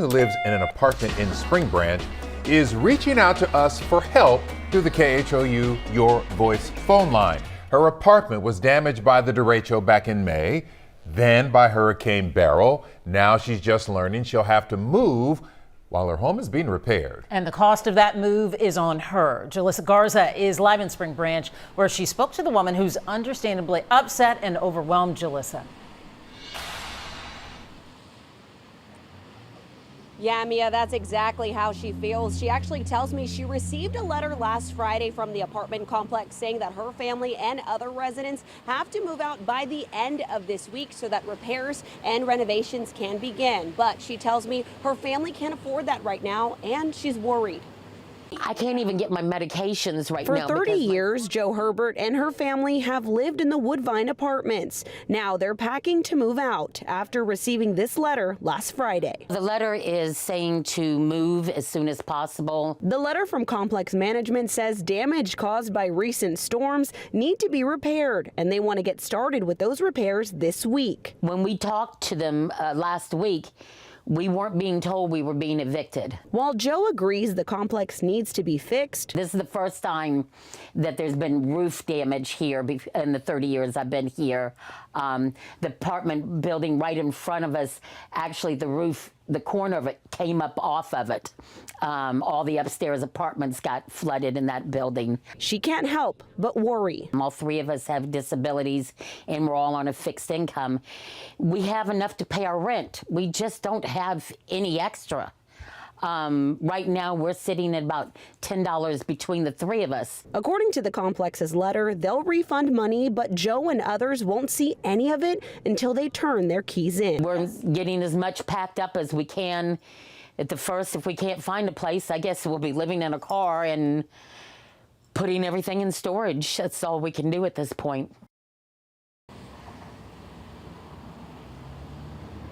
Who lives in an apartment in Spring Branch is reaching out to us for help through the KHOU Your Voice phone line. Her apartment was damaged by the derecho back in May, then by Hurricane Beryl. Now she's just learning she'll have to move while her home is being repaired. And the cost of that move is on her. Jalissa Garza is live in Spring Branch, where she spoke to the woman who's understandably upset and overwhelmed. Jalissa. Yeah, Mia, that's exactly how she feels. She actually tells me she received a letter last Friday from the apartment complex saying that her family and other residents have to move out by the end of this week so that repairs and renovations can begin. But she tells me her family can't afford that right now, and she's worried. I can't even get my medications right now. For 30 years, Joe Herbert and her family have lived in the Woodvine apartments. Now they're packing to move out after receiving this letter last Friday. The letter is saying to move as soon as possible. The letter from complex management says damage caused by recent storms need to be repaired, and they want to get started with those repairs this week. When we talked to them last week, we weren't being told we were being evicted. While Joe agrees the complex needs to be fixed. This is the first time that there's been roof damage here in the 30 years I've been here. The apartment building right in front of us, actually the roof, the corner of it came up off of it. All the upstairs apartments got flooded in that building. She can't help but worry. All three of us have disabilities and we're all on a fixed income. We have enough to pay our rent. We just don't have any extra. Right now, we're sitting at about $10 between the three of us. According to the complex's letter, they'll refund money, but Joe and others won't see any of it until they turn their keys in. We're getting as much packed up as we can. At the first, if we can't find a place, I guess we'll be living in a car and putting everything in storage. That's all we can do at this point.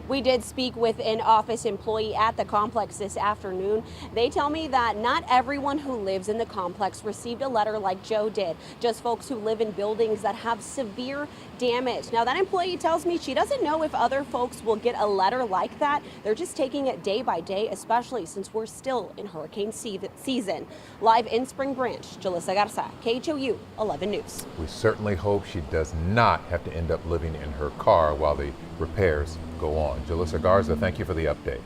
We did speak with an office employee at the complex this afternoon. They tell me that not everyone who lives in the complex received a letter like Joe did, just folks who live in buildings that have severe damage. Now, that employee tells me she doesn't know if other folks will get a letter like that. They're just taking it day by day, especially since we're still in hurricane season. Live in Spring Branch, Jalissa Garza, KHOU 11 News. We certainly hope she does not have to end up living in her car while the repairs go on. Jalissa Garza, thank you for the update.